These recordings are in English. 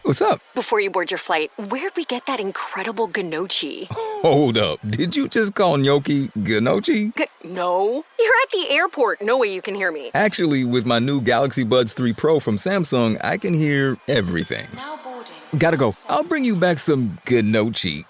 What's up? Before you board your flight, where'd we get that incredible gnocchi? Hold up. Did you just call gnocchi gnocchi? No. You're at the airport. No way you can hear me. Actually, with my new Galaxy Buds 3 Pro from Samsung, I can hear everything. Now boarding. Gotta go. I'll bring you back some gnocchi.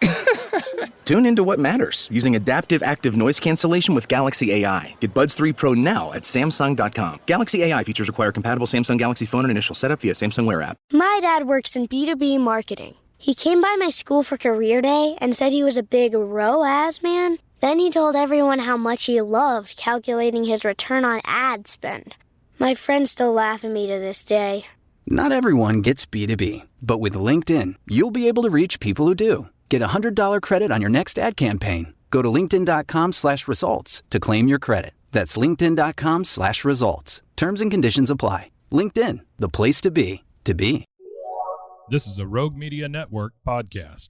Tune into what matters using Adaptive Active Noise Cancellation with Galaxy AI. Get Buds 3 Pro now at Samsung.com. Galaxy AI features require compatible Samsung Galaxy phone and initial setup via Samsung Wear app. My dad works in B2B marketing. He came by my school for career day and said he was a big ROAS man. Then he told everyone how much he loved calculating his return on ad spend. My friends still laugh at me to this day. Not everyone gets B2B, but with LinkedIn, you'll be able to reach people who do. Get a $100 credit on your next ad campaign. Go to linkedin.com/results to claim your credit. That's linkedin.com/results. Terms and conditions apply. LinkedIn, the place to be, to be. This is a Rogue Media Network podcast.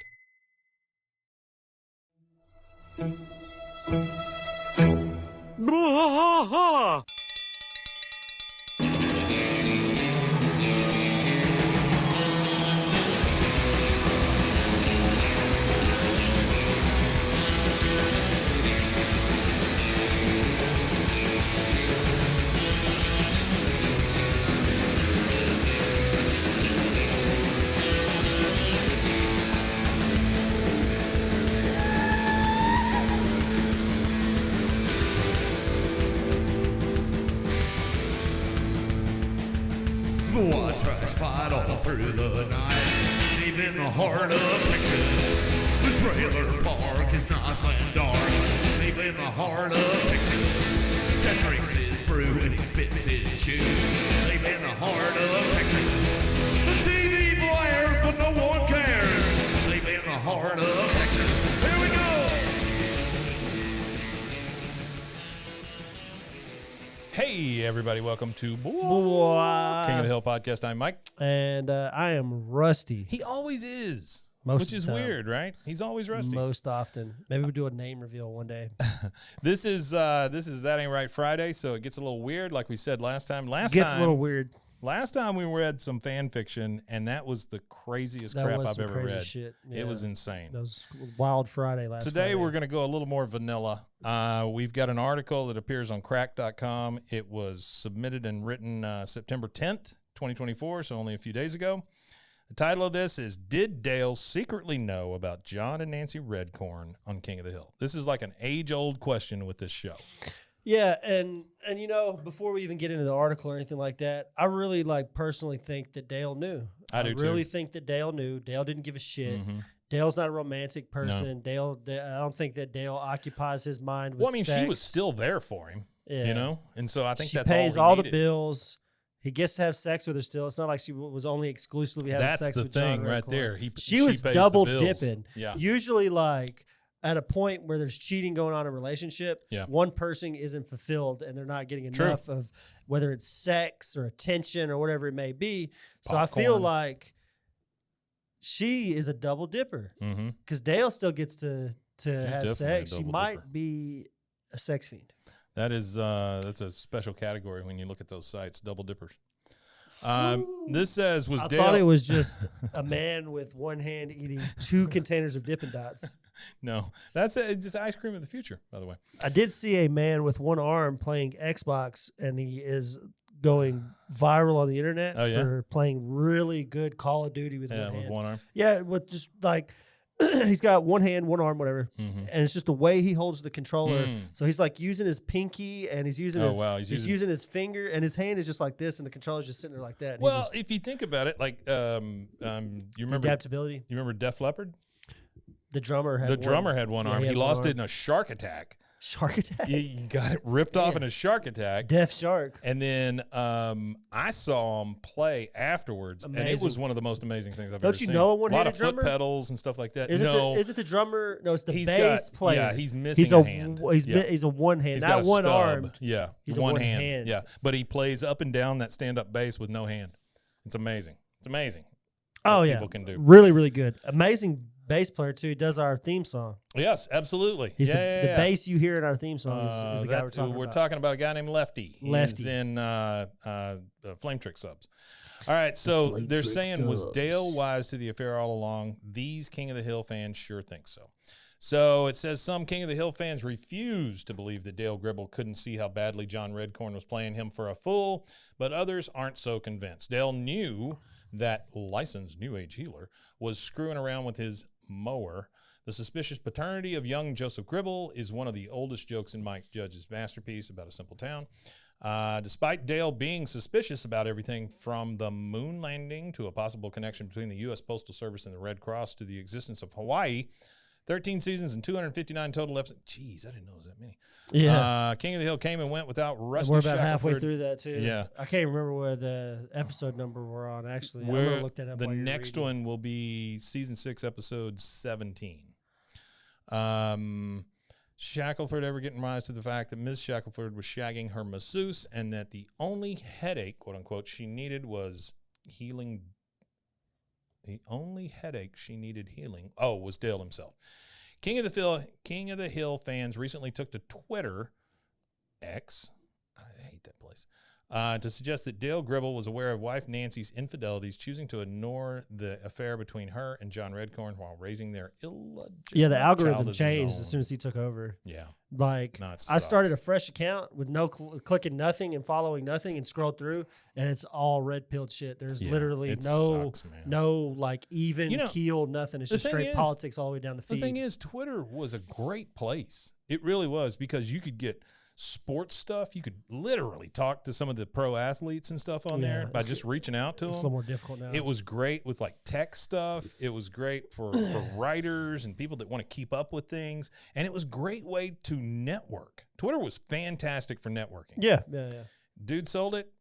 One trash fight all through the night, deep in the heart of Texas. The trailer park is nice and dark, deep in the heart of Texas. That drinks his brew and he spits his chew, deep in the heart of Texas. The TV blares but no one cares, deep in the heart of Texas. Here we go! Hey, everybody. Welcome to King of the Hill podcast. I'm Mike. And I am rusty. He always is, Most which of is the time. weird, right? He's always rusty. Most often. Maybe we'll do a name reveal one day. This is That Ain't Right Friday, so it gets a little weird, like we said last time. Gets a little weird. Last time we read some fan fiction, and that was the craziest That crap was I've some ever crazy read. shit. It Yeah. was insane. That was Wild Friday last Today Friday. we're going to go a little more vanilla. We've got an article that appears on crack.com. It was submitted and written September 10th, 2024, so only a few days ago. The title of this is, Did Dale Secretly Know About John and Nancy Redcorn on King of the Hill? This is like an age-old question with this show. Yeah, and you know, before we even get into the article or anything like that, I really personally think that Dale knew. I do really too. think that Dale knew. Dale didn't give a shit. Mm-hmm. Dale's not a romantic person. I don't think that Dale occupies his mind with Well, sex. she was still there for him, you know? And so I think she that's pays all all he the needed. bills. He gets to have sex with her still. It's not like she was only exclusively having That's sex the with thing John right Redcorn. there. She pays was the double bills. dipping. Yeah. Usually, at a point where there's cheating going on in a relationship, Yeah. one person isn't fulfilled and they're not getting True. enough of whether it's sex or attention or whatever it may be. So I feel Popcorn. like she is a double dipper Mm-hmm. because Dale still gets to have definitely a sex. She double might dipper. be a sex fiend. That's a special category when you look at those sites, double dippers. This says, was I Dale... thought it was just a man with one hand eating 2 containers of Dippin' Dots. No, that's just ice cream of the future, by the way. I did see a man with one arm playing Xbox, and he is going viral on the internet Oh, yeah? for playing really good Call of Duty with Yeah, one with hand. one arm. Yeah, with just he's got one hand, one arm, whatever, Mhm. and it's just the way he holds the controller. Mm. So he's using his pinky, and he's using Oh, his wow, he's using his finger, and his hand is just like this, and the controller's just sitting there like that. And he's Well, just, if you think about it, you remember adaptability. You remember Def Leppard? The drummer had one yeah, arm. He had lost one it in a shark attack. Shark attack. He got it ripped off Yeah. in a shark attack. Deaf shark. And then I saw him play afterwards, and it was Amazing. one of the most amazing things I've Don't ever you seen. know a A lot one-handed of drummer? foot pedals and stuff like that. Is no, it the drummer? No, it's the He's bass got- player. yeah, he's missing a hand. He's a one hand, he's not got a one stub. armed. Yeah, He's a one one hand. hand. Yeah, but he plays up and down that stand-up bass with no hand. It's amazing. It's amazing. Oh what yeah, people can do. Really, really good. Amazing bass player too. He does our theme song. Yes, absolutely. He's yeah, the bass you hear in our theme song is the guy we're talking about. A guy named Lefty. Lefty. He's in Flame Trick Subs. All right, so they're saying, was Dale wise to the affair all along? These King of the Hill fans sure think so. So it says some King of the Hill fans refuse to believe that Dale Gribble couldn't see how badly John Redcorn was playing him for a fool, but others aren't so convinced. Dale knew that licensed New Age healer was screwing around with his mower. The suspicious paternity of young Joseph Gribble is one of the oldest jokes in Mike Judge's masterpiece about a simple town. Despite Dale being suspicious about everything from the moon landing to a possible connection between the U.S. Postal Service and the Red Cross to the existence of Hawaii, 13 seasons and 259 total episodes. Jeez, I didn't know it was that many. Yeah. King of the Hill came and went without Rusty We're about Shackelford. halfway through that too. Yeah. I can't remember what episode number we're on. Actually, I'm gonna look that up. The while you're next reading. one will be season 6, episode 17. Shackelford ever getting rise to the fact that Ms. Shackelford was shagging her masseuse and that the only headache, quote unquote, she needed was healing. The only headache she needed healing, was Dale himself. King of the Hill fans recently took to Twitter, X, I hate that place, to suggest that Dale Gribble was aware of wife Nancy's infidelities, choosing to ignore the affair between her and John Redcorn while raising their illegitimate the algorithm child of his changed own. as soon as he took over. Yeah. Like, No, it I started a sucks. fresh account with no clicking nothing and following nothing and scroll through, and it's all red pilled shit. There's Yeah, literally it no, sucks, man. no like even You know, keel, nothing. It's the just thing straight is- politics all the way down the The feed. thing is, Twitter was a great place. It really was, because you could get sports stuff. You could literally talk to some of the pro athletes and stuff on Yeah, there by it's just reaching out to it's a them. little more difficult now. It was great with like tech stuff. It was great for writers and people that want to keep up with things. And it was a great way to network. Twitter was fantastic for networking. yeah. Dude sold it.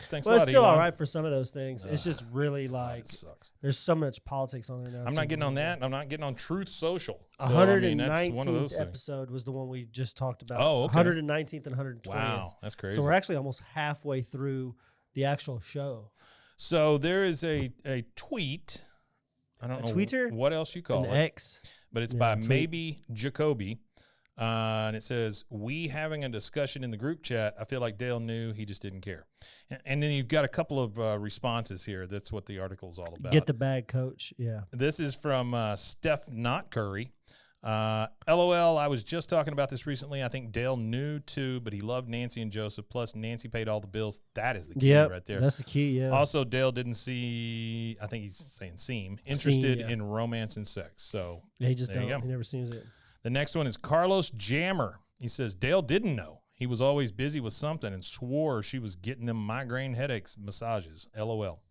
Thanks Well, a it's lot, still Elon. all right for some of those things. It's just really like It sucks. there's so much politics on there now. I'm not getting on that. And I'm not getting on Truth Social. So, 119th that's one of those things. episode was the one we just talked about. Oh, okay. 119th and 120th. Wow, that's crazy. So we're actually almost halfway through the actual show. So there is a tweet. I don't A know tweeter? what else you call An it, X. but it's Yeah, by tweet. Maybe Jacoby. And it says, "We having a discussion in the group chat. I feel like Dale knew, he just didn't care." And then you've got a couple of responses here. That's what the article is all about. Get the bag, coach. Yeah. This is from Steph Not Curry. LOL, I was just talking about this recently. I think Dale knew too, but he loved Nancy and Joseph. Plus, Nancy paid all the bills. That is the key Yep, right there. that's the key. Yeah. Also, Dale didn't seem interested yeah. in romance and sex. So Yeah, he just there you don't. go. He never seems it. The next one is Carlos Jammer. He says, Dale didn't know. He was always busy with something and swore she was getting them migraine headaches massages. LOL.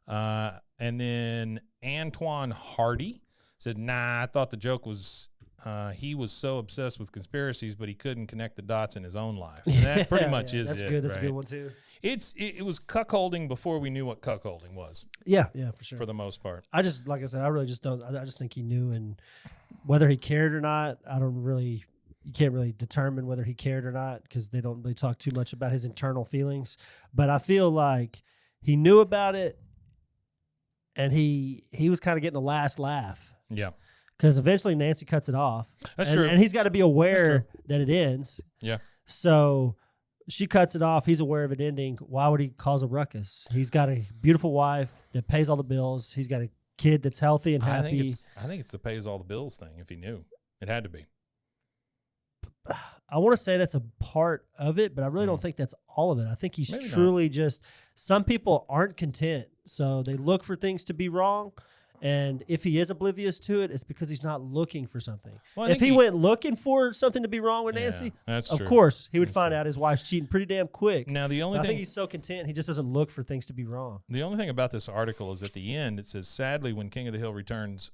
And then Antoine Hardy said, nah, I thought the joke was he was so obsessed with conspiracies, but he couldn't connect the dots in his own life. And that pretty much is that's it. good. That's right? a good one too. It was cuckolding before we knew what cuckolding was, Yeah, for sure. for the most part. I just, like I said, I really just don't. I just think he knew, and whether he cared or not, you can't really determine whether he cared or not because they don't really talk too much about his internal feelings. But I feel like he knew about it, and he was kind of getting the last laugh Yeah. because eventually Nancy cuts it off. That's and, true. and he's got to be aware that it ends. Yeah. So she cuts it off. He's aware of it ending. Why would he cause a ruckus? He's got a beautiful wife that pays all the bills. He's got a kid that's healthy and I happy. think it's the pays all the bills thing. If he knew, it had to be. I want to say that's a part of it, but I really don't think that's all of it. I think he's Maybe not. truly just, some people aren't content. So they look for things to be wrong. And if he is oblivious to it, it's because he's not looking for something. Well, I If think he went looking for something to be wrong with Yeah, Nancy, that's of true. course he would That's find true. out his wife's cheating pretty damn quick. Now the only But I think thing he's so content, he just doesn't look for things to be wrong. about this article is at the end it says, sadly, when King of the Hill returns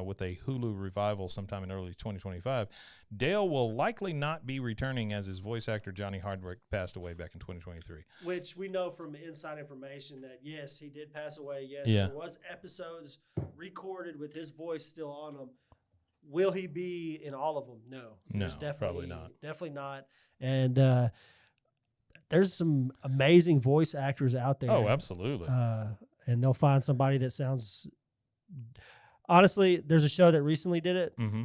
with a Hulu revival sometime in early 2025, Dale will likely not be returning as his voice actor Johnny Hardwick passed away back in 2023. Which we know from inside information that, yes, he did pass away. Yes, Yeah. there was episodes recorded with his voice still on them. Will he be in all of them? No. There's No, probably not. Definitely not. And there's some amazing voice actors out there. Oh, absolutely. And they'll find somebody that sounds honestly, there's a show that recently did it. Mm-hmm.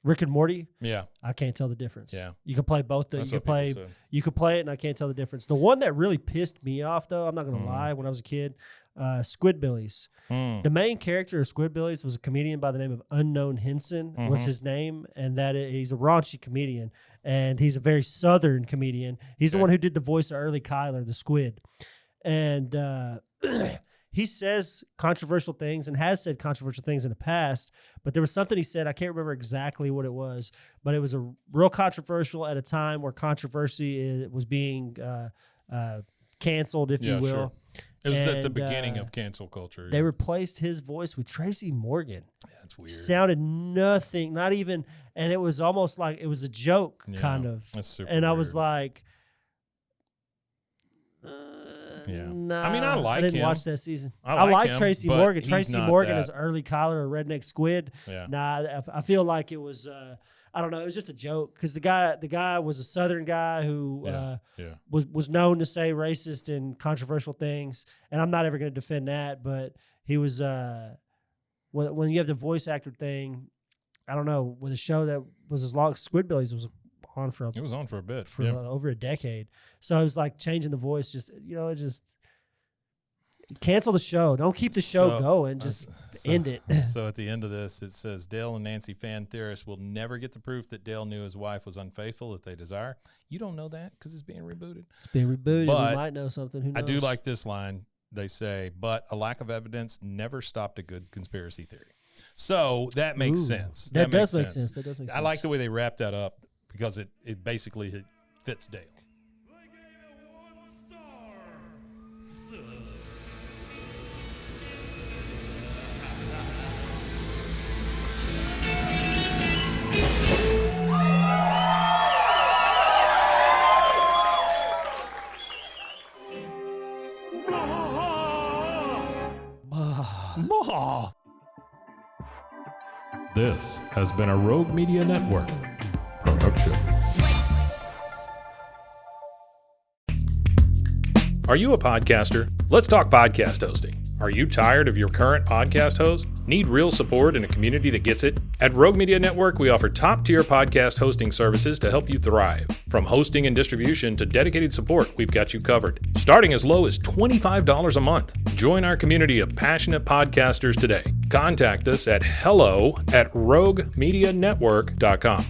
Rick and Morty. Yeah. I can't tell the difference. Yeah. You can play both things. That's You what people could play it, and I can't tell the difference. The one that really pissed me off, though, I'm not going to lie, when I was a kid, Squidbillies. The main character of Squidbillies was a comedian by the name of Unknown Henson was his name, and he's a raunchy comedian, and he's a very Southern comedian. He's the one who did the voice of Early Kyler, the squid. And he says controversial things and has said controversial things in the past, but there was something he said, I can't remember exactly what it was, but it was a real controversial at a time where controversy was being canceled, if you will. Sure. It was at the beginning of cancel culture. They replaced his voice with Tracy Morgan. Yeah, that's weird. Sounded nothing, not even, and it was almost like it was a joke, kind of. That's super and I weird. was like, Nah, I mean, I like him. I didn't watch that season. I like him, Tracy but Morgan. he's Tracy not Morgan that. is Early Kyler, a redneck squid. Yeah. Nah, I feel like it was. I don't know. It was just a joke because the guy was a Southern guy who was known to say racist and controversial things, and I'm not ever going to defend that. But he was when you have the voice actor thing, I don't know, with a show that was as long as Squidbillies was on for it was on for a bit for over a decade. So it was like changing the voice. Just it just. Cancel the show. Don't keep the show going. Just end it. So at the end of this, it says Dale and Nancy fan theorists will never get the proof that Dale knew his wife was unfaithful if they desire. You don't know that because it's being rebooted. It's being rebooted. But we might know something. Who knows? I do like this line. They say, but a lack of evidence never stopped a good conspiracy theory. So that makes sense. That does make sense. That does make sense. I like the way they wrap that up because it basically fits Dale. This has been a Rogue Media Network production. Are you a podcaster? Let's talk podcast hosting. Are you tired of your current podcast host? Need real support in a community that gets it? At Rogue Media Network, we offer top-tier podcast hosting services to help you thrive. From hosting and distribution to dedicated support, we've got you covered. Starting as low as $25 a month. Join our community of passionate podcasters today. Contact us at hello@roguemedianetwork.com.